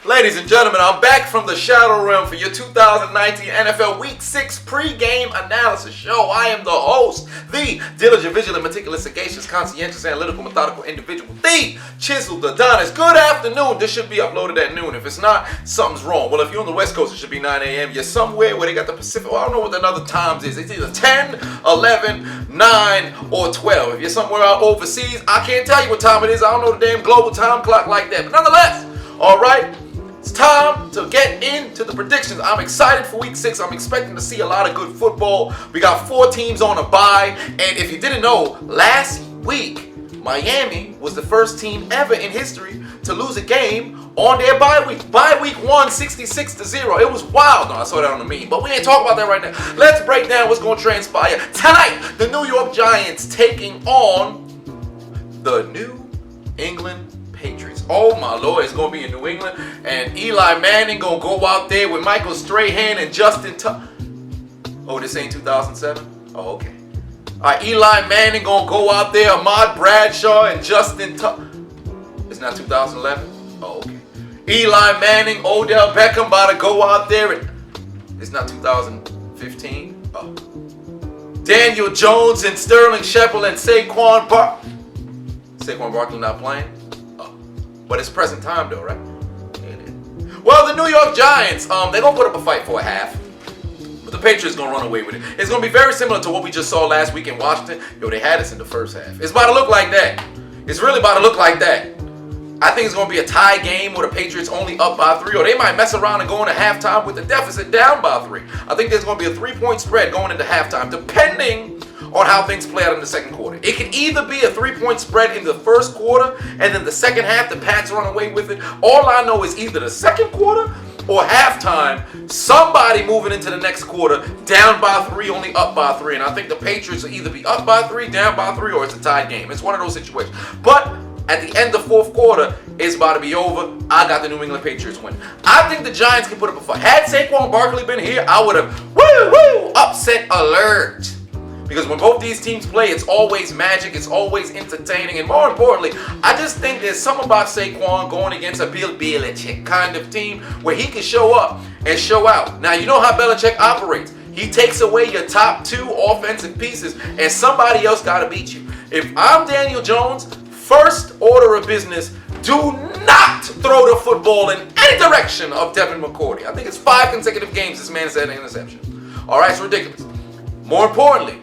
Ladies and gentlemen, I'm back from the Shadow Realm for your 2019 NFL Week 6 pregame analysis show. I am the host, the diligent, vigilant, meticulous, sagacious, conscientious, analytical, methodical individual, the Chiseled Adonis. Good afternoon. This should be uploaded at noon. If it's not, something's wrong. Well, if you're on the West Coast, it should be 9 a.m. You're somewhere where they got the Pacific. Well, I don't know what the other times is. It's either 10, 11, 9, or 12. If you're somewhere out overseas, I can't tell you what time it is. I don't know the damn global time clock like that. But nonetheless, all right. It's time to get into the predictions. I'm excited for week 6. I'm expecting to see a lot of good football. We got 4 teams on a bye. And if you didn't know, last week, Miami was the first team ever in history to lose a game on their bye week. Bye week 1, 66-0. It was wild. No, I saw that on the meme. But we ain't talking about that right now. Let's break down what's going to transpire. Tonight, the New York Giants taking on the New England Patriots. Oh my Lord, it's going to be in New England. And Eli Manning going to go out there with Michael Strahan and Justin Oh, this ain't 2007? Oh, okay. All right, Eli Manning going to go out there. Ahmad Bradshaw and Justin It's not 2011? Oh, okay. Eli Manning, Odell Beckham about to go out there. It's not 2015? Oh. Daniel Jones and Sterling Shepard and Saquon Barkley not playing? But it's present time though, right? Well, the New York Giants, they're going to put up a fight for a half. But the Patriots going to run away with it. It's going to be very similar to what we just saw last week in Washington. Yo, they had us in the first half. It's about to look like that. It's really about to look like that. I think it's going to be a tie game where the Patriots only up by 3. Or they might mess around and go into halftime with the deficit down by 3. I think there's going to be a 3-point spread going into halftime, depending on how things play out in the second quarter. It could either be a 3-point spread in the first quarter, and then the second half, the Pats run away with it. All I know is either the second quarter or halftime, somebody moving into the next quarter, down by 3, only up by 3. And I think the Patriots will either be up by 3, down by 3, or it's a tied game. It's one of those situations. But at the end of fourth quarter, it's about to be over. I got the New England Patriots win. I think the Giants can put up a fight. Had Saquon Barkley been here, I would have, upset alert. Because when both these teams play, it's always magic, it's always entertaining, and more importantly, I just think there's something about Saquon going against a Bill Belichick kind of team where he can show up and show out. Now, you know how Belichick operates. He takes away your top 2 offensive pieces, and somebody else got to beat you. If I'm Daniel Jones, first order of business, do not throw the football in any direction of Devin McCourty. I think it's 5 consecutive games this man has had an interception. All right, it's ridiculous. More importantly,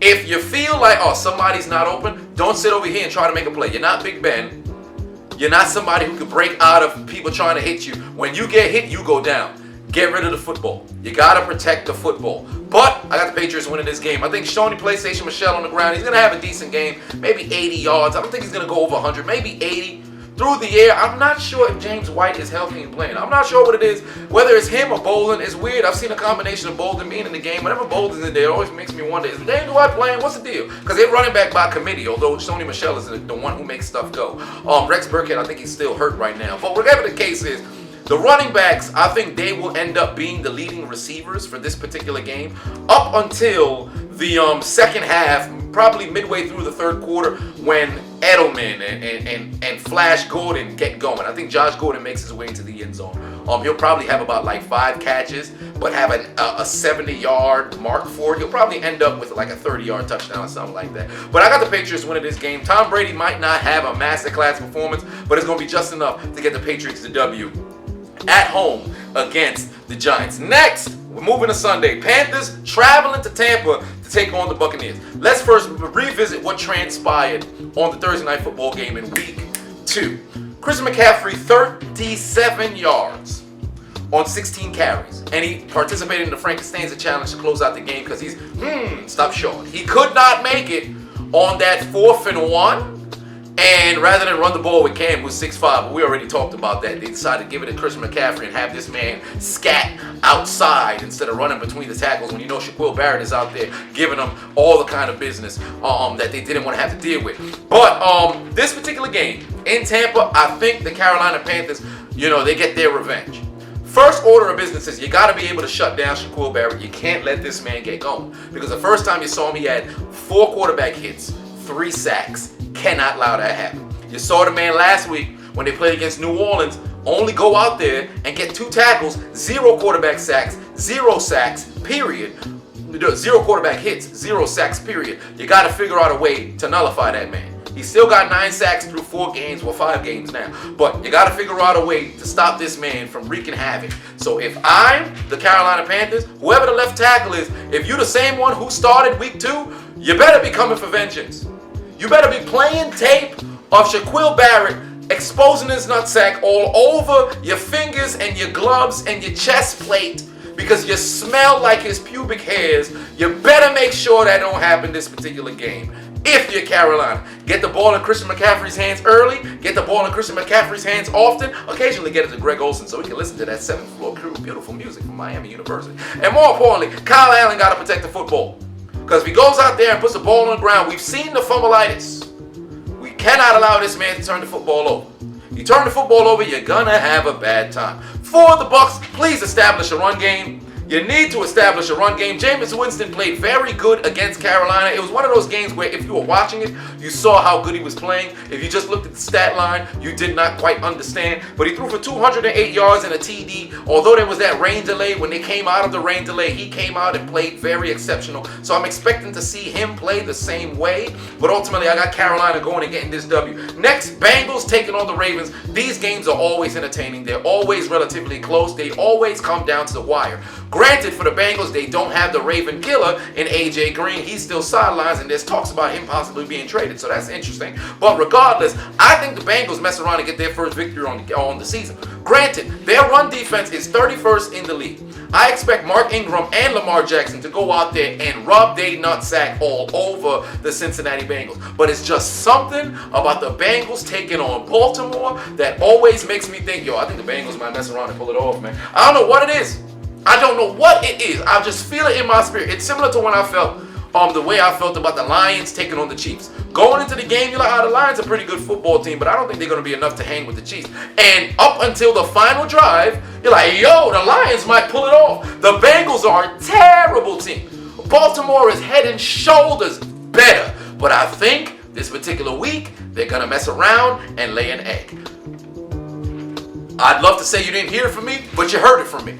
if you feel like, somebody's not open, don't sit over here and try to make a play. You're not Big Ben. You're not somebody who can break out of people trying to hit you. When you get hit, you go down. Get rid of the football. You got to protect the football. But I got the Patriots winning this game. I think Stoney PlayStation Michelle on the ground. He's going to have a decent game. Maybe 80 yards. I don't think he's going to go over 100. Maybe 80. Through the air, I'm not sure if James White is healthy and playing. I'm not sure what it is. Whether it's him or Bolden, it's weird. I've seen a combination of Bolden being in the game. Whenever Bolden's in there, it always makes me wonder, is James White playing? What's the deal? Because they're running back by committee, although Stoney Michelle is the one who makes stuff go. Rex Burkhead, I think he's still hurt right now. But whatever the case is, the running backs, I think they will end up being the leading receivers for this particular game up until the second half, probably midway through the third quarter, when Edelman and Flash Gordon get going. I think Josh Gordon makes his way into the end zone. He'll probably have about 5 catches, but have a 70-yard mark for it. He'll probably end up with a 30-yard touchdown or something like that. But I got the Patriots winning this game. Tom Brady might not have a masterclass performance, but it's going to be just enough to get the Patriots the W at home against the Giants. Next, we're moving to Sunday. Panthers traveling to Tampa to take on the Buccaneers. Let's first revisit what transpired on the Thursday Night Football game in Week 2. Christian McCaffrey, 37 yards on 16 carries. And he participated in the Frank Costanza Challenge to close out the game because he's, stop short. He could not make it on that 4th and 1. And rather than run the ball with Cam, who's 6'5", but we already talked about that, they decided to give it to Christian McCaffrey and have this man scat outside instead of running between the tackles when you know Shaquille Barrett is out there giving them all the kind of business that they didn't want to have to deal with. But this particular game in Tampa, I think the Carolina Panthers, they get their revenge. First order of business is you got to be able to shut down Shaquille Barrett. You can't let this man get going. Because the first time you saw him, he had 4 quarterback hits, 3 sacks. Cannot allow that to happen. You saw the man last week when they played against New Orleans only go out there and get 2 tackles, 0 quarterback sacks, 0 sacks, period. 0 quarterback hits, 0 sacks, period. You got to figure out a way to nullify that man. He's still got 9 sacks through 4 games, well 5 games now. But you got to figure out a way to stop this man from wreaking havoc. So if I'm the Carolina Panthers, whoever the left tackle is, if you're the same one who started week 2, you better be coming for vengeance. You better be playing tape of Shaquille Barrett exposing his nutsack all over your fingers and your gloves and your chest plate because you smell like his pubic hairs. You better make sure that don't happen this particular game. If you're Carolina, get the ball in Christian McCaffrey's hands early, get the ball in Christian McCaffrey's hands often, occasionally get it to Greg Olsen so he can listen to that 7th floor crew, beautiful music from Miami University. And more importantly, Kyle Allen got to protect the football. Because if he goes out there and puts the ball on the ground, we've seen the fumbleitis. We cannot allow this man to turn the football over. You turn the football over, you're going to have a bad time. For the Bucs, please establish a run game. You need to establish a run game. Jameis Winston played very good against Carolina. It was one of those games where if you were watching it, you saw how good he was playing. If you just looked at the stat line, you did not quite understand. But he threw for 208 yards and a TD. Although there was that rain delay, when they came out of the rain delay, he came out and played very exceptional. So I'm expecting to see him play the same way. But ultimately, I got Carolina going and getting this W. Next, Bengals taking on the Ravens. These games are always entertaining. They're always relatively close. They always come down to the wire. Granted, for the Bengals, they don't have the Raven killer in A.J. Green. He's still sidelines, and there's talks about him possibly being traded, so that's interesting. But regardless, I think the Bengals mess around and get their first victory on the season. Granted, their run defense is 31st in the league. I expect Mark Ingram and Lamar Jackson to go out there and rub their nutsack all over the Cincinnati Bengals. But it's just something about the Bengals taking on Baltimore that always makes me think, yo, I think the Bengals might mess around and pull it off, man. I don't know what it is. I don't know what it is. I just feel it in my spirit. It's similar to when I felt the way I felt about the Lions taking on the Chiefs. Going into the game, you're like, the Lions are a pretty good football team, but I don't think they're going to be enough to hang with the Chiefs. And up until the final drive, you're like, yo, the Lions might pull it off. The Bengals are a terrible team. Baltimore is head and shoulders better. But I think this particular week, they're going to mess around and lay an egg. I'd love to say you didn't hear it from me, but you heard it from me.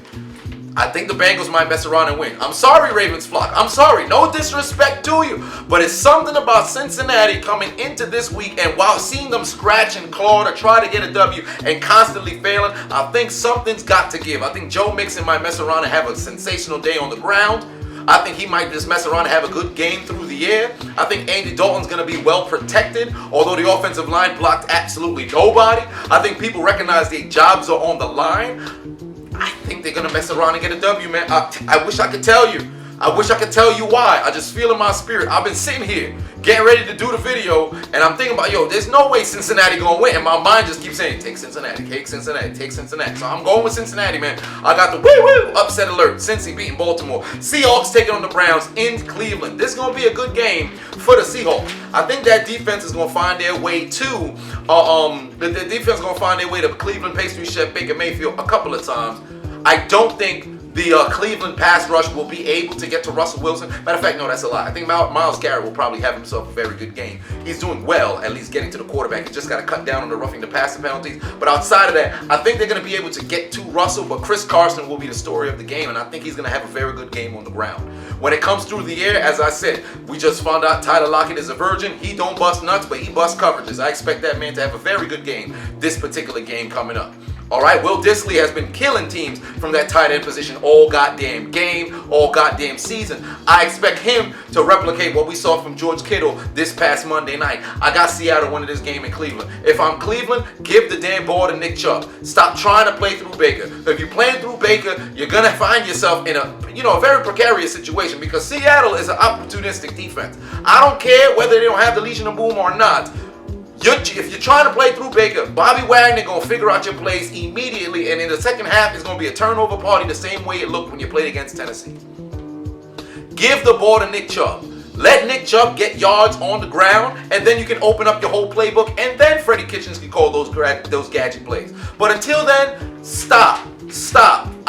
I think the Bengals might mess around and win. I'm sorry, Ravens flock. I'm sorry. No disrespect to you. But it's something about Cincinnati coming into this week and while seeing them scratch and claw to try to get a W and constantly failing, I think something's got to give. I think Joe Mixon might mess around and have a sensational day on the ground. I think he might just mess around and have a good game through the air. I think Andy Dalton's going to be well protected, although the offensive line blocked absolutely nobody. I think people recognize their jobs are on the line. I think they're going to mess around and get a W, man. I wish I could tell you. I wish I could tell you why. I just feel in my spirit. I've been sitting here getting ready to do the video, and I'm thinking about, yo, there's no way Cincinnati going to win. And my mind just keeps saying, take Cincinnati, take Cincinnati, take Cincinnati. So I'm going with Cincinnati, man. I got the woo-woo upset alert. Cincy beating Baltimore. Seahawks taking on the Browns in Cleveland. This is going to be a good game for the Seahawks. I think that defense is going to find their way to the defense is going to find their way to Cleveland pastry chef Baker Mayfield a couple of times. I don't think the Cleveland pass rush will be able to get to Russell Wilson. Matter of fact, no, that's a lie. I think Myles Garrett will probably have himself a very good game. He's doing well, at least getting to the quarterback. He's just got to cut down on the roughing the passer penalties. But outside of that, I think they're going to be able to get to Russell, but Chris Carson will be the story of the game, and I think he's going to have a very good game on the ground. When it comes through the air, as I said, we just found out Tyler Lockett is a virgin. He don't bust nuts, but he busts coverages. I expect that man to have a very good game this particular game coming up. All right, Will Dissly has been killing teams from that tight end position all goddamn game, all goddamn season. I expect him to replicate what we saw from George Kittle this past Monday night. I got Seattle winning this game in Cleveland. If I'm Cleveland, give the damn ball to Nick Chubb. Stop trying to play through Baker. If you're playing through Baker, you're gonna find yourself in a very precarious situation because Seattle is an opportunistic defense. I don't care whether they don't have the Legion of Boom or not. If you're trying to play through Baker, Bobby Wagner going to figure out your plays immediately, and in the second half, it's going to be a turnover party the same way it looked when you played against Tennessee. Give the ball to Nick Chubb. Let Nick Chubb get yards on the ground, and then you can open up your whole playbook, and then Freddie Kitchens can call those gadget plays. But until then, stop.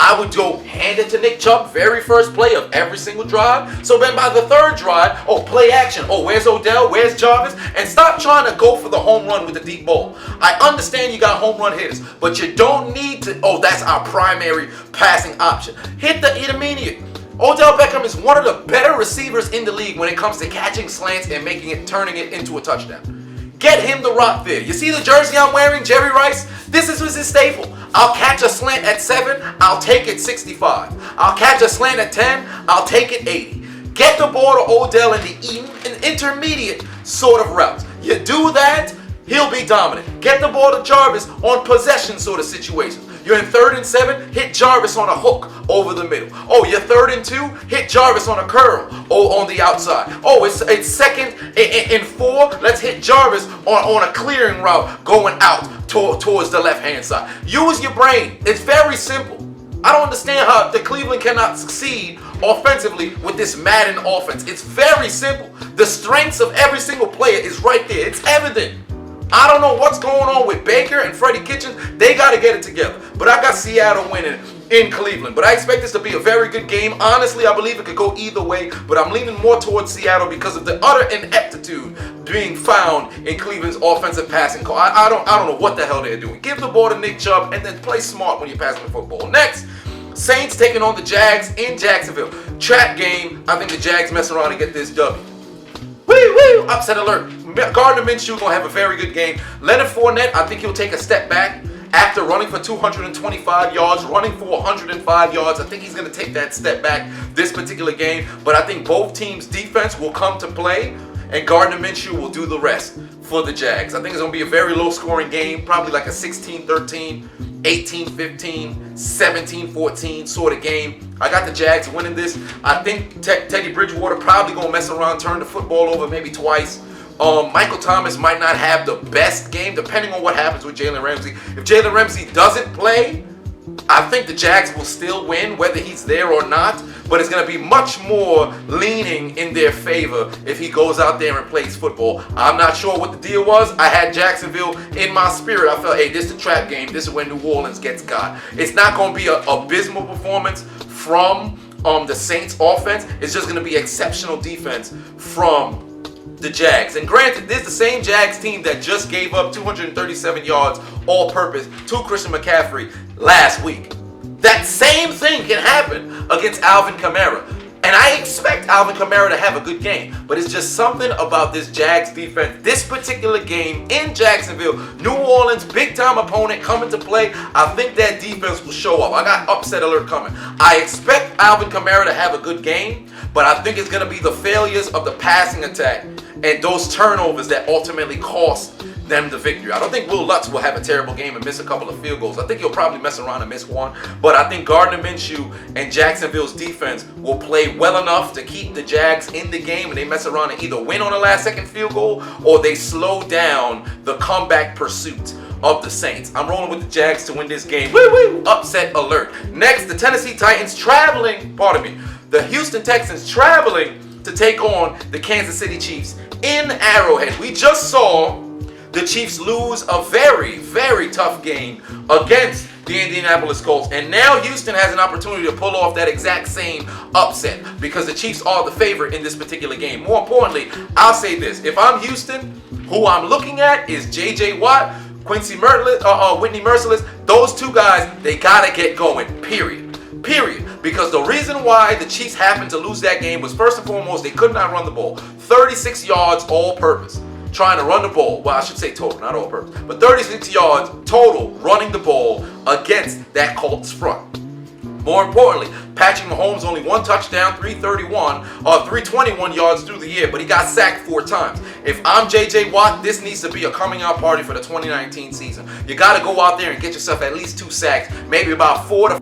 I would go hand it to Nick Chubb, very first play of every single drive. So then by the third drive, play action. Where's Odell? Where's Jarvis? And stop trying to go for the home run with the deep ball. I understand you got home run hitters, but you don't need to, that's our primary passing option. Hit the intermediate. Odell Beckham is one of the better receivers in the league when it comes to catching slants and turning it into a touchdown. Get him the rock there. You see the jersey I'm wearing, Jerry Rice? This is his staple. I'll catch a slant at 7, I'll take it 65. I'll catch a slant at 10, I'll take it 80. Get the ball to Odell in the intermediate sort of routes. You do that, he'll be dominant. Get the ball to Jarvis on possession sort of situations. You're in 3rd and 7, hit Jarvis on a hook over the middle. You're 3rd and 2, hit Jarvis on a curl on the outside. It's 2nd and 4, let's hit Jarvis on a clearing route going out towards the left-hand side. Use your brain. It's very simple. I don't understand how the Cleveland cannot succeed offensively with this Madden offense. It's very simple. The strengths of every single player is right there. It's evident. I don't know what's going on with Baker and Freddie Kitchens. They got to get it together. But I got Seattle winning in Cleveland. But I expect this to be a very good game. Honestly, I believe it could go either way. But I'm leaning more towards Seattle because of the utter ineptitude being found in Cleveland's offensive passing call. I don't know what the hell they're doing. Give the ball to Nick Chubb and then play smart when you're passing the football. Next, Saints taking on the Jags in Jacksonville. Trap game. I think the Jags mess around and get this W. Woo! Upset alert. Gardner Minshew going to have a very good game. Leonard Fournette, I think he'll take a step back after running for 225 yards, running for 105 yards. I think he's going to take that step back this particular game. But I think both teams' defense will come to play, and Gardner Minshew will do the rest for the Jags. I think it's going to be a very low-scoring game, probably like a 16-13, 18-15, 17-14 sort of game. I got the Jags winning this. I think Teddy Bridgewater probably going to mess around, turn the football over maybe twice. Michael Thomas might not have the best game, depending on what happens with Jalen Ramsey. If Jalen Ramsey doesn't play, I think the Jags will still win, whether he's there or not. But it's going to be much more leaning in their favor if he goes out there and plays football. I'm not sure what the deal was. I had Jacksonville in my spirit. I felt, hey, this is the trap game. This is when New Orleans gets got. It's not going to be an abysmal performance from the Saints offense. It's just going to be exceptional defense from the Jags. And granted, this is the same Jags team that just gave up 237 yards all-purpose to Christian McCaffrey last week. That same thing can happen against Alvin Kamara. And I expect Alvin Kamara to have a good game. But it's just something about this Jags defense, this particular game in Jacksonville, New Orleans, big-time opponent coming to play. I think that defense will show up. I got upset alert coming. I expect Alvin Kamara to have a good game, but I think it's going to be the failures of the passing attack and those turnovers that ultimately cost them the victory. I don't think Will Lutz will have a terrible game and miss a couple of field goals. I think he'll probably mess around and miss one. But I think Gardner Minshew and Jacksonville's defense will play well enough to keep the Jags in the game, and they mess around and either win on a last-second field goal or they slow down the comeback pursuit of the Saints. I'm rolling with the Jags to win this game. Woo! Upset alert. Next, the Tennessee Titans the Houston Texans traveling to take on the Kansas City Chiefs in Arrowhead. We just saw the Chiefs lose a very, very tough game against the Indianapolis Colts. And now Houston has an opportunity to pull off that exact same upset because the Chiefs are the favorite in this particular game. More importantly, I'll say this. If I'm Houston, who I'm looking at is J.J. Watt, Whitney Merciless. Those two guys, they got to get going, period. Because the reason why the Chiefs happened to lose that game was, first and foremost, they could not run the ball. 36 yards all-purpose. Trying to run the ball. Well, I should say total, not all-purpose. But 36 yards total running the ball against that Colts front. More importantly, Patrick Mahomes only one touchdown, 321 yards through the year, but he got sacked 4 times. If I'm J.J. Watt, this needs to be a coming out party for the 2019 season. You got to go out there and get yourself at least 2 sacks, maybe about 4 to...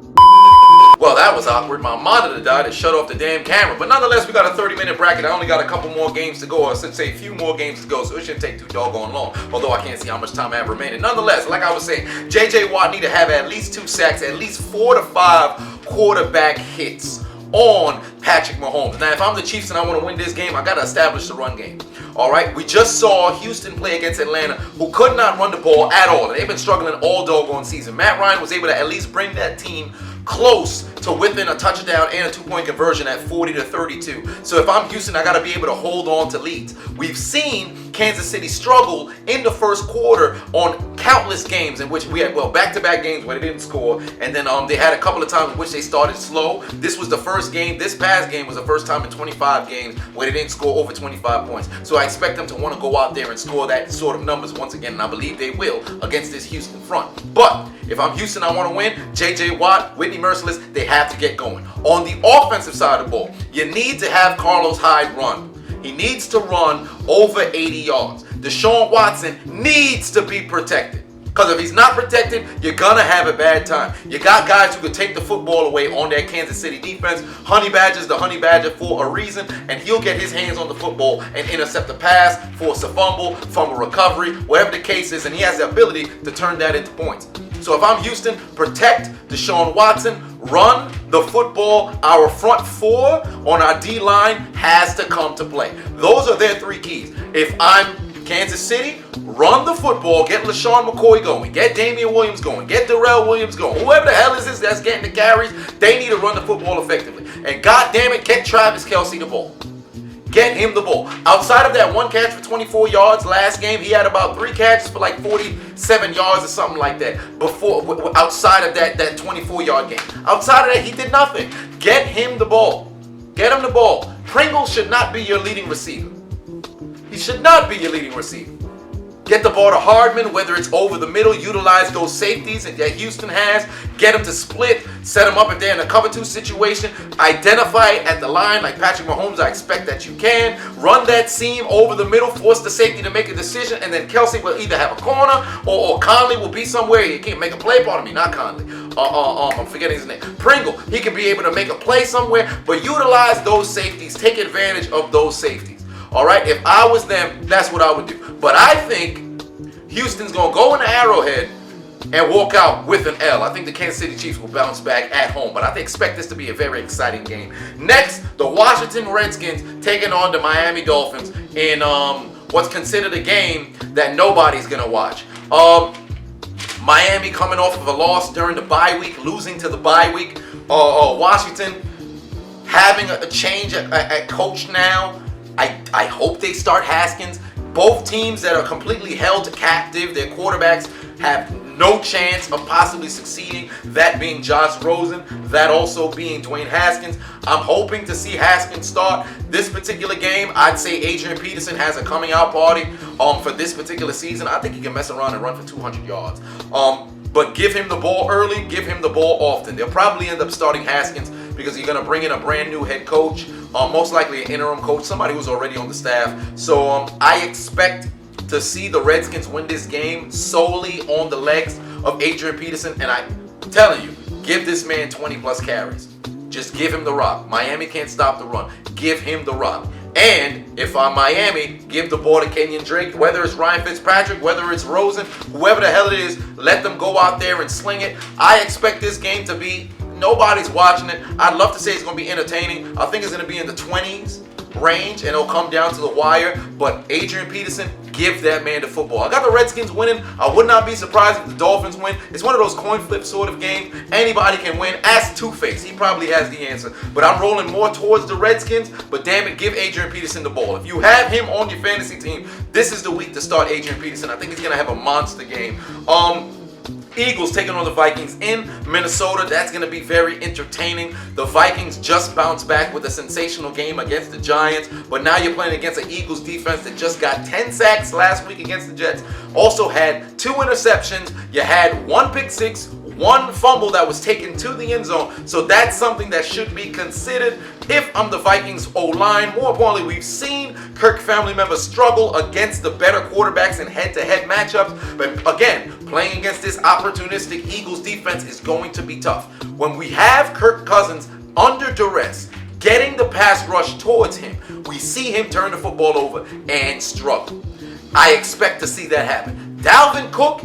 Well, that was awkward. My monitor died. It shut off the damn camera. But nonetheless, we got a 30-minute bracket. I only got a couple more games to go, or I should say a few more games to go, so it shouldn't take too doggone long, although I can't see how much time I have remaining. Nonetheless, like I was saying, J.J. Watt need to have at least 2 sacks, at least 4 to 5 quarterback hits on Patrick Mahomes. Now, if I'm the Chiefs and I want to win this game, I got to establish the run game. All right? We just saw Houston play against Atlanta, who could not run the ball at all. And they've been struggling all doggone season. Matt Ryan was able to at least bring that team close to within a touchdown and a 2-point conversion at 40-32. So if I'm Houston, I got to be able to hold on to leads. We've seen Kansas City struggle in the first quarter on countless games in which we had, back-to-back games where they didn't score, and then they had a couple of times in which they started slow. This was the first game, this past game was the first time in 25 games where they didn't score over 25 points. So I expect them to want to go out there and score that sort of numbers once again, and I believe they will against this Houston front. But if I'm Houston, I want to win. J.J. Watt, Whitney Merciless, they have to get going. On the offensive side of the ball, you need to have Carlos Hyde run. He needs to run over 80 yards. Deshaun Watson needs to be protected. Because if he's not protected, you're going to have a bad time. You got guys who could take the football away on that Kansas City defense. Honey Badger's the Honey Badger for a reason, and he'll get his hands on the football and intercept a pass, force a fumble recovery, whatever the case is, and he has the ability to turn that into points. So if I'm Houston, protect Deshaun Watson, run the football. Our front four on our D-line has to come to play. Those are their three keys. If I'm Kansas City, run the football, get LaShawn McCoy going, get Damian Williams going, get Darrell Williams going. Whoever the hell is this that's getting the carries, they need to run the football effectively. And God damn it, get Travis Kelce the ball. Get him the ball. Outside of that one catch for 24 yards last game, he had about 3 catches for like 47 yards or something like that. Outside of that 24-yard game. Outside of that, he did nothing. Get him the ball. Get him the ball. Pringle should not be your leading receiver. He should not be your leading receiver. Get the ball to Hardman, whether it's over the middle, utilize those safeties that Houston has, get them to split, set them up if they're in a cover 2 situation, identify it at the line like Patrick Mahomes, I expect that you can, run that seam over the middle, force the safety to make a decision, and then Kelce will either have a corner or Conley will be somewhere, he can't make a play, pardon me, not Conley, I'm forgetting his name, Pringle, he can be able to make a play somewhere, but utilize those safeties, take advantage of those safeties. All right, if I was them, that's what I would do. But I think Houston's going to go in the Arrowhead and walk out with an L. I think the Kansas City Chiefs will bounce back at home, but I expect this to be a very exciting game. Next, the Washington Redskins taking on the Miami Dolphins in what's considered a game that nobody's going to watch. Miami coming off of a loss during the bye week, losing to the bye week. Washington having a change at coach now. I hope they start Haskins. Both teams that are completely held captive, their quarterbacks have no chance of possibly succeeding, that being Josh Rosen, that also being Dwayne Haskins. I'm hoping to see Haskins start this particular game. I'd say Adrian Peterson has a coming out party for this particular season. I think he can mess around and run for 200 yards. But give him the ball early, give him the ball often. They'll probably end up starting Haskins because you're going to bring in a brand new head coach, most likely an interim coach, somebody who's already on the staff. So I expect to see the Redskins win this game solely on the legs of Adrian Peterson. And I'm telling you, give this man 20 plus carries. Just give him the rock. Miami can't stop the run. Give him the rock. And if I'm Miami, give the ball to Kenyon Drake, whether it's Ryan Fitzpatrick, whether it's Rosen, whoever the hell it is, let them go out there and sling it. I expect this game to be, nobody's watching it. I'd love to say it's going to be entertaining. I think it's going to be in the 20s range, and it'll come down to the wire. But Adrian Peterson, give that man the football. I got the Redskins winning. I would not be surprised if the Dolphins win. It's one of those coin flip sort of games. Anybody can win. Ask Two-Face. He probably has the answer. But I'm rolling more towards the Redskins. But damn it, give Adrian Peterson the ball. If you have him on your fantasy team, this is the week to start Adrian Peterson. I think he's going to have a monster game. Eagles taking on the Vikings in Minnesota. That's going to be very entertaining. The Vikings just bounced back with a sensational game against the Giants, but now you're playing against an Eagles defense that just got 10 sacks last week against the Jets. Also had 2 interceptions. You had 1 pick six, 1 fumble that was taken to the end zone. So that's something that should be considered if I'm the Vikings O-line. More importantly, we've seen Kirk family members struggle against the better quarterbacks in head-to-head matchups. But again, playing against this opportunistic Eagles defense is going to be tough. When we have Kirk Cousins under duress, getting the pass rush towards him, we see him turn the football over and struggle. I expect to see that happen. Dalvin Cook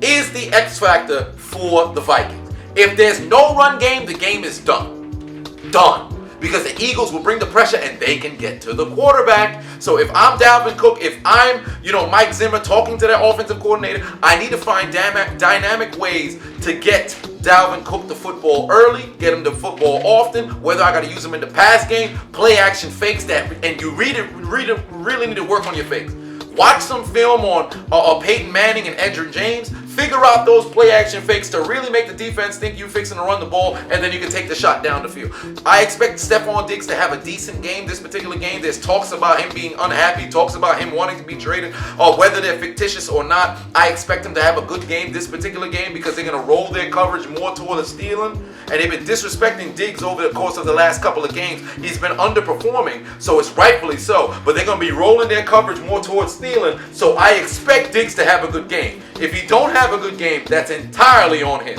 is the X factor for the Vikings. If there's no run game, the game is done. Done. because the Eagles will bring the pressure and they can get to the quarterback. So if I'm Dalvin Cook, if I'm, Mike Zimmer talking to their offensive coordinator, I need to find dynamic ways to get Dalvin Cook the football early, get him the football often, whether I got to use him in the pass game, play action fakes and you really need to work on your fakes. Watch some film on Peyton Manning and Edgerrin James. Figure out those play action fakes to really make the defense think you're fixing to run the ball, and then you can take the shot down the field. I expect Stephon Diggs to have a decent game this particular game. There's talks about him being unhappy, talks about him wanting to be traded, or whether they're fictitious or not. I expect him to have a good game this particular game because they're going to roll their coverage more toward the stealing, and they've been disrespecting Diggs over the course of the last couple of games. He's been underperforming, so it's rightfully so, but they're going to be rolling their coverage more towards stealing, so I expect Diggs to have a good game. If he don't have a good game, that's entirely on him.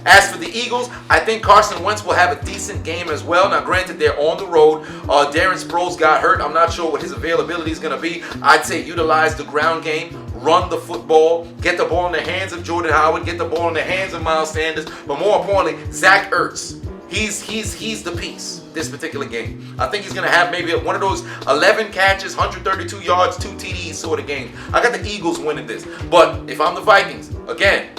As for the Eagles, I think Carson Wentz will have a decent game as well. Now, granted, they're on the road. Darren Sproles got hurt. I'm not sure what his availability is going to be. I'd say utilize the ground game, run the football, get the ball in the hands of Jordan Howard, get the ball in the hands of Miles Sanders, but more importantly, Zach Ertz. He's the piece this particular game. I think he's going to have maybe one of those 11 catches, 132 yards, 2 TDs sort of games. I got the Eagles winning this. But if I'm the Vikings, again,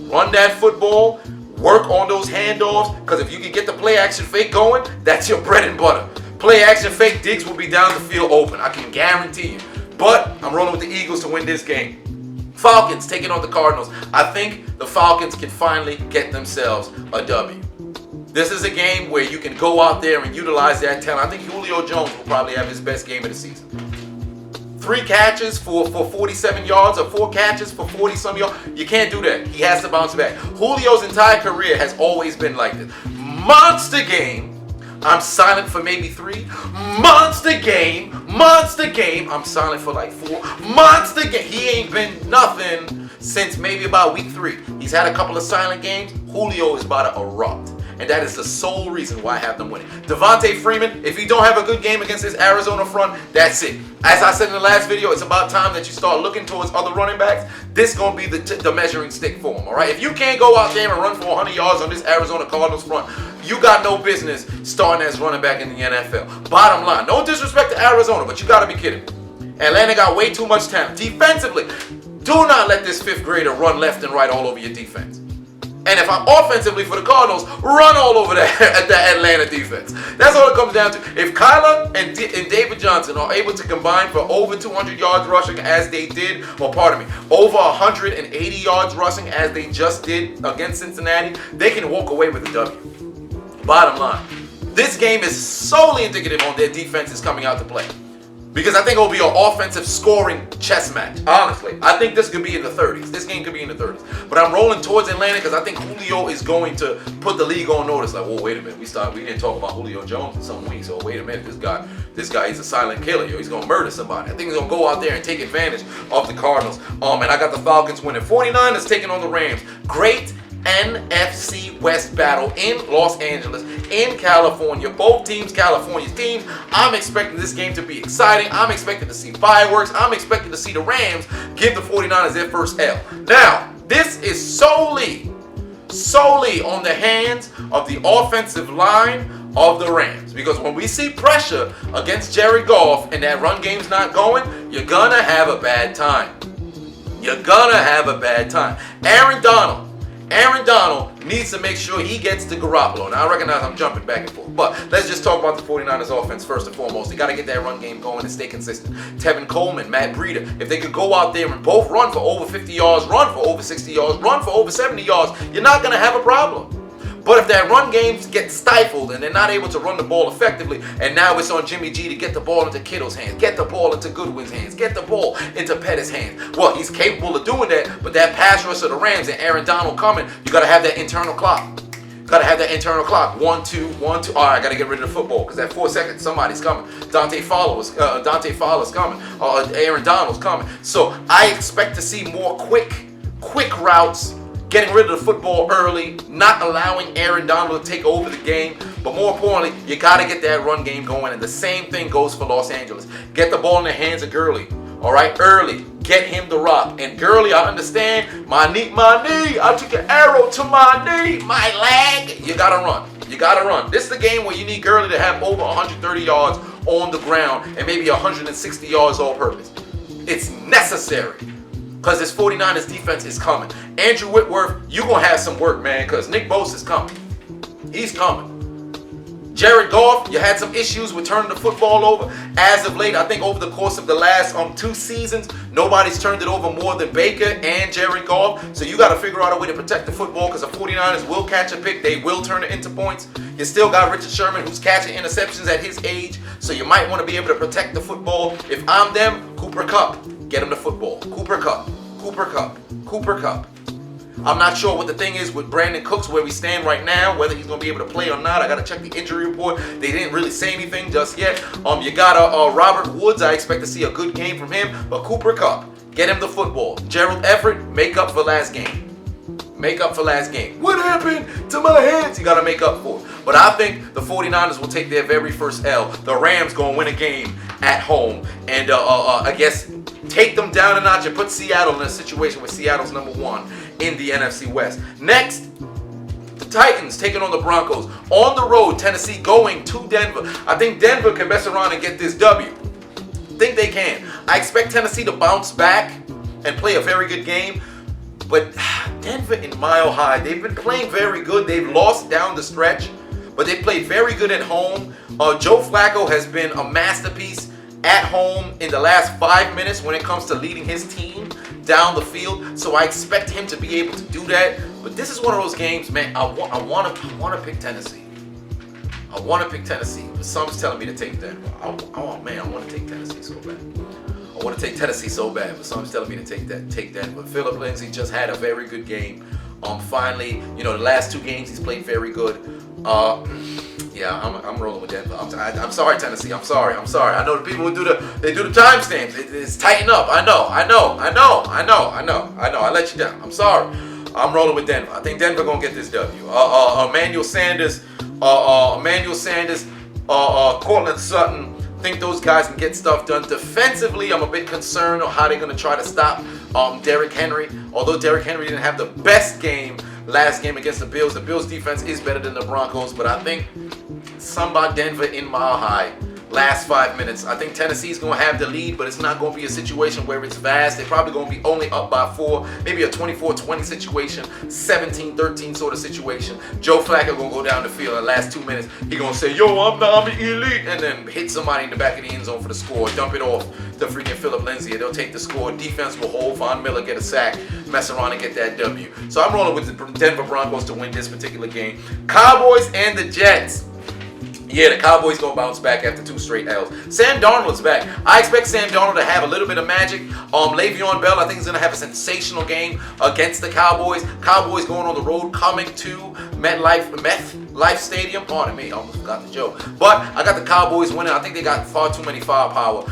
run that football, work on those handoffs, because if you can get the play action fake going, that's your bread and butter. Play action fake, Diggs will be down the field open. I can guarantee you. But I'm rolling with the Eagles to win this game. Falcons taking on the Cardinals. I think the Falcons can finally get themselves a W. This is a game where you can go out there and utilize that talent. I think Julio Jones will probably have his best game of the season. 3 catches for 47 yards or 4 catches for 40-some yards. You can't do that. He has to bounce back. Julio's entire career has always been like this. Monster game. I'm silent for maybe 3. Monster game. I'm silent for like 4. Monster game. He ain't been nothing since maybe about week 3. He's had a couple of silent games. Julio is about to erupt. And that is the sole reason why I have them winning. Devontae Freeman, if he don't have a good game against this Arizona front, that's it. As I said in the last video, it's about time that you start looking towards other running backs. This is going to be the measuring stick for him, all right? If you can't go out there and run for 100 yards on this Arizona Cardinals front, you got no business starting as running back in the NFL. Bottom line, no disrespect to Arizona, but you got to be kidding me. Atlanta got way too much talent. Defensively, do not let this 5th grader run left and right all over your defense. And if I'm offensively for the Cardinals, run all over the Atlanta defense. That's all it comes down to. If Kyler and David Johnson are able to combine for over 200 yards rushing as they did, over 180 yards rushing as they just did against Cincinnati, they can walk away with a W. Bottom line, this game is solely indicative on their defenses coming out to play. Because I think it will be an offensive scoring chess match. Honestly, I think this could be in the 30s. This game could be in the 30s. But I'm rolling towards Atlanta because I think Julio is going to put the league on notice. Like, whoa, wait a minute. We didn't talk about Julio Jones in some weeks. So wait a minute. This guy is a silent killer. He's going to murder somebody. I think he's going to go out there and take advantage of the Cardinals. And I got the Falcons winning. 49ers taking on the Rams. Great NFC West battle in Los Angeles, in California. Both teams, California's teams. I'm expecting this game to be exciting. I'm expecting to see fireworks. I'm expecting to see the Rams give the 49ers their first L. Now, this is solely on the hands of the offensive line of the Rams. Because when we see pressure against Jared Goff and that run game's not going, you're gonna have a bad time. Aaron Donald needs to make sure he gets to Garoppolo. Now, I recognize I'm jumping back and forth, but let's just talk about the 49ers offense first and foremost. They got to get that run game going and stay consistent. Tevin Coleman, Matt Breida, if they could go out there and both run for over 50 yards, run for over 60 yards, run for over 70 yards, you're not going to have a problem. But if that run game gets stifled and they're not able to run the ball effectively, and now it's on Jimmy G to get the ball into Kittle's hands, get the ball into Goodwin's hands, get the ball into Pettis' hands. Well, he's capable of doing that, but that pass rush of the Rams and Aaron Donald coming, you got to have that internal clock. 1, 2, 1, 2. All right, I got to get rid of the football because at 4 seconds, somebody's coming. Dante Fowler's coming. Aaron Donald's coming. So I expect to see more quick routes, getting rid of the football early, not allowing Aaron Donald to take over the game. But more importantly, you got to get that run game going. And the same thing goes for Los Angeles. Get the ball in the hands of Gurley. All right, early. Get him the rock. And Gurley, I understand. My knee. I took an arrow to my knee. My leg. You got to run. You got to run. This is the game where you need Gurley to have over 130 yards on the ground and maybe 160 yards all purpose. It's necessary because this 49ers defense is coming. Andrew Whitworth, you're going to have some work, man, because Nick Bosa is coming. He's coming. Jared Goff, you had some issues with turning the football over. As of late, I think over the course of the last 2 seasons, nobody's turned it over more than Baker and Jared Goff. So you got to figure out a way to protect the football because the 49ers will catch a pick. They will turn it into points. You still got Richard Sherman who's catching interceptions at his age. So you might want to be able to protect the football. If I'm them, Cooper Kupp, get him the football. Cooper Kupp, Cooper Kupp, Cooper Kupp. I'm not sure what the thing is with Brandon Cooks, where we stand right now, whether he's going to be able to play or not. I got to check the injury report. They didn't really say anything just yet. You got Robert Woods. I expect to see a good game from him. But Cooper Kupp, get him the football. Gerald Everett, make up for last game. Make up for last game. What happened to my hands? You got to make up for it. But I think the 49ers will take their very first L. The Rams going to win a game at home. And I guess take them down a notch and put Seattle in a situation where Seattle's number 1 in the NFC West. Next, the Titans taking on the Broncos. On the road, Tennessee going to Denver. I think Denver can mess around and get this W. I think they can. I expect Tennessee to bounce back and play a very good game. But Denver in Mile High, they've been playing very good. They've lost down the stretch, but they played very good at home. Joe Flacco has been a masterpiece at home in the last 5 minutes when it comes to leading his team down the field. So I expect him to be able to do that. But this is one of those games, man, I want to pick Tennessee. I want to pick Tennessee, but some's telling me to take Denver. Oh man, I want to take Tennessee so bad. I want to take Tennessee so bad, but someone's telling me to take Denver. Philip Lindsay just had a very good game. Finally, the last 2 games he's played very good. Yeah, I'm rolling with Denver. I'm sorry, Tennessee. I'm sorry. I know the people who do the timestamps. It's tighten up. I know. I let you down. I'm sorry. I'm rolling with Denver. I think Denver gonna get this W. Emmanuel Sanders, Cortland Sutton. Think those guys can get stuff done. Defensively, I'm a bit concerned on how they're going to try to stop Derrick Henry. Although Derrick Henry didn't have the best game last game against the Bills. The Bills defense is better than the Broncos, but I think somebody Denver in Mile High. Last 5 minutes. I think Tennessee's going to have the lead, but it's not going to be a situation where it's vast. They're probably going to be only up by 4, maybe a 24-20 situation, 17-13 sort of situation. Joe Flacco going to go down the field in the last 2 minutes. He going to say, yo, I'm the elite, and then hit somebody in the back of the end zone for the score, dump it off to freaking Philip Lindsay, and they'll take the score. Defense will hold. Von Miller get a sack, mess around and get that W. So I'm rolling with the Denver Broncos to win this particular game. Cowboys and the Jets. Yeah, the Cowboys gonna bounce back after 2 straight L's. Sam Darnold's back. I expect Sam Darnold to have a little bit of magic. Le'Veon Bell, I think, is gonna have a sensational game against the Cowboys. Cowboys going on the road, coming to MetLife Stadium. Pardon me, I almost forgot the joke. But I got the Cowboys winning. I think they got far too many firepower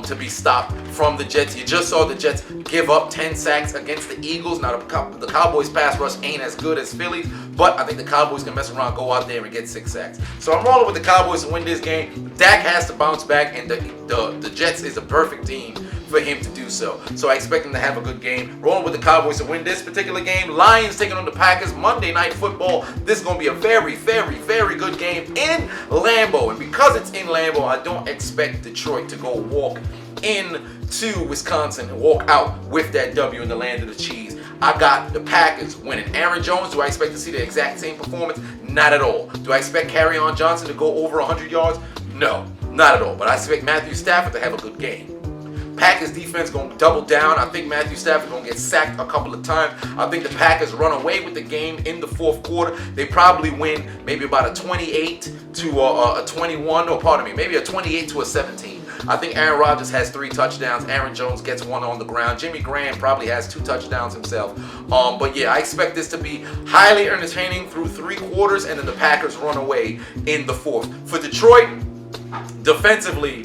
to be stopped from the Jets. You just saw the Jets give up 10 sacks against the Eagles. Now the Cowboys pass rush ain't as good as Philly's, but I think the Cowboys can mess around, go out there and get 6 sacks. So I'm rolling with the Cowboys to win this game. Dak has to bounce back, and the Jets is a perfect team for him to do so. So I expect him to have a good game. Rolling with the Cowboys to win this particular game. Lions taking on the Packers. Monday Night Football. This is going to be a very, very, very good game in Lambeau. And because it's in Lambeau, I don't expect Detroit to go walk into Wisconsin and walk out with that W in the land of the cheese. I got the Packers winning. Aaron Jones, do I expect to see the exact same performance? Not at all. Do I expect Kerryon Johnson to go over 100 yards? No, not at all. But I expect Matthew Stafford to have a good game. Packers defense going to double down. I think Matthew Stafford going to get sacked a couple of times. I think the Packers run away with the game in the 4th quarter. They probably win maybe about a 28 to a 21, or pardon me, maybe a 28 to a 17. I think Aaron Rodgers has 3 touchdowns. Aaron Jones gets 1 on the ground. Jimmy Graham probably has 2 touchdowns himself. But yeah, I expect this to be highly entertaining through 3 quarters, and then the Packers run away in the 4th. For Detroit, defensively,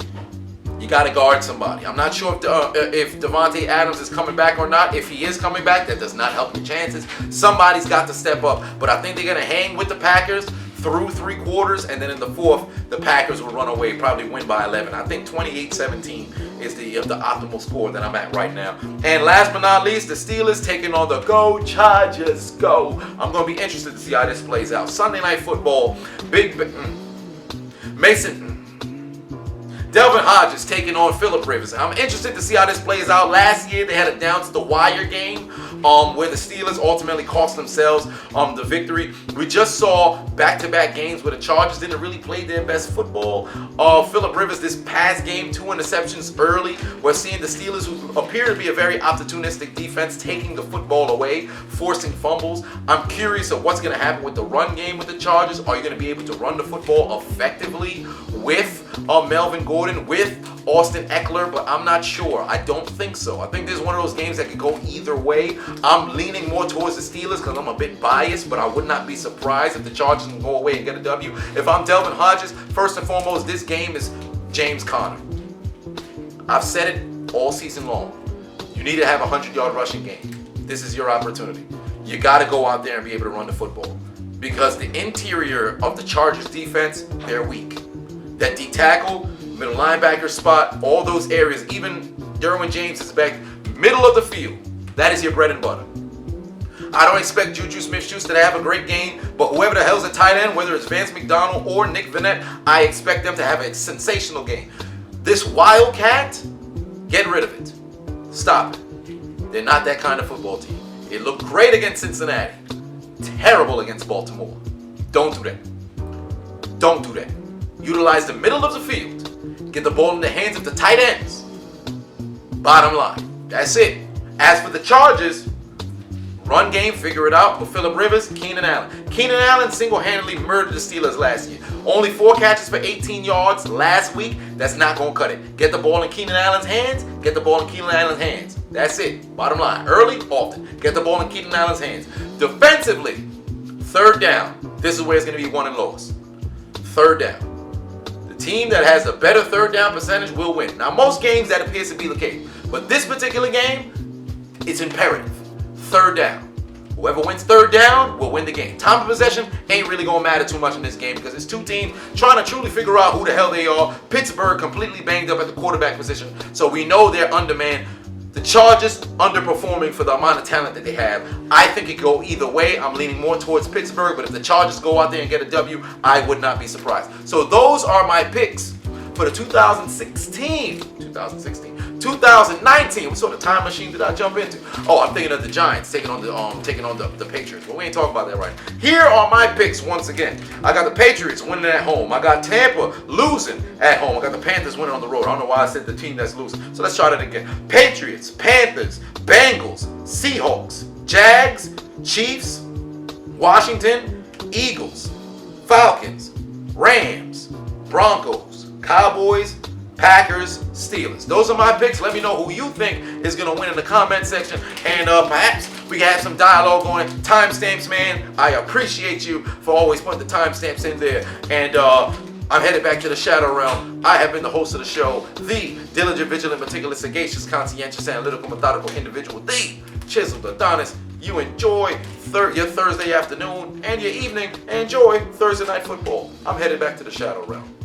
you got to guard somebody. I'm not sure if Devontae Adams is coming back or not. If he is coming back, that does not help the chances. Somebody's got to step up. But I think they're going to hang with the Packers through 3 quarters, and then in the 4th, the Packers will run away, probably win by 11. I think 28-17 is the optimal score that I'm at right now. And last but not least, the Steelers taking on the Go Chargers Go. I'm going to be interested to see how this plays out. Sunday Night Football, Delvin Hodges taking on Phillip Rivers. I'm interested to see how this plays out. Last year, they had a down-to-the-wire game where the Steelers ultimately cost themselves the victory. We just saw back-to-back games where the Chargers didn't really play their best football. Phillip Rivers, this past game, 2 interceptions early. We're seeing the Steelers, who appear to be a very opportunistic defense, taking the football away, forcing fumbles. I'm curious of what's going to happen with the run game with the Chargers. Are you going to be able to run the football effectively with Melvin Gordon, with Austin Eckler? But I'm not sure. I don't think so. I think this is one of those games that could go either way. I'm leaning more towards the Steelers because I'm a bit biased, but I would not be surprised if the Chargers can go away and get a W. If I'm Delvin Hodges, first and foremost, this game is James Conner. I've said it all season long. You need to have a 100-yard rushing game. This is your opportunity. You got to go out there and be able to run the football because the interior of the Chargers defense, they're weak. That D tackle, middle linebacker spot, all those areas, even Derwin James is back, middle of the field. That is your bread and butter. I don't expect Juju Smith-Schuster to have a great game, but whoever the hell's a tight end, whether it's Vance McDonald or Nick Vannett, I expect them to have a sensational game. This Wildcat, get rid of it. Stop it. They're not that kind of football team. It looked great against Cincinnati. Terrible against Baltimore. Don't do that. Don't do that. Utilize the middle of the field. Get the ball in the hands of the tight ends. Bottom line. That's it. As for the Chargers, run game, figure it out. But Phillip Rivers, Keenan Allen. Keenan Allen single-handedly murdered the Steelers last year. Only 4 catches for 18 yards last week. That's not going to cut it. Get the ball in Keenan Allen's hands. Get the ball in Keenan Allen's hands. That's it. Bottom line. Early, often. Get the ball in Keenan Allen's hands. Defensively, third down. This is where it's going to be won and lost. Third down. The team that has a better third down percentage will win. Now, most games that appears to be the case. But this particular game, it's imperative. Third down. Whoever wins third down will win the game. Time of possession ain't really going to matter too much in this game because it's two teams trying to truly figure out who the hell they are. Pittsburgh completely banged up at the quarterback position, so we know they're undermanned. The Chargers underperforming for the amount of talent that they have. I think it could go either way. I'm leaning more towards Pittsburgh, but if the Chargers go out there and get a W, I would not be surprised. So those are my picks for the 2019. What sort of time machine did I jump into? Oh, I'm thinking of the Giants taking on the Patriots. But we ain't talking about that right now. Here are my picks once again. I got the Patriots winning at home. I got Tampa losing at home. I got the Panthers winning on the road. I don't know why I said the team that's losing. So let's try that again. Patriots, Panthers, Bengals, Seahawks, Jags, Chiefs, Washington, Eagles, Falcons, Rams, Broncos, Cowboys, Packers, Steelers. Those are my picks. Let me know who you think is going to win in the comment section. And perhaps we can have some dialogue going. Timestamps, man. I appreciate you for always putting the timestamps in there. And I'm headed back to the Shadow Realm. I have been the host of the show, the diligent, vigilant, meticulous, sagacious, conscientious, analytical, methodical individual, the Chiseled Adonis. You enjoy your Thursday afternoon and your evening. Enjoy Thursday Night Football. I'm headed back to the Shadow Realm.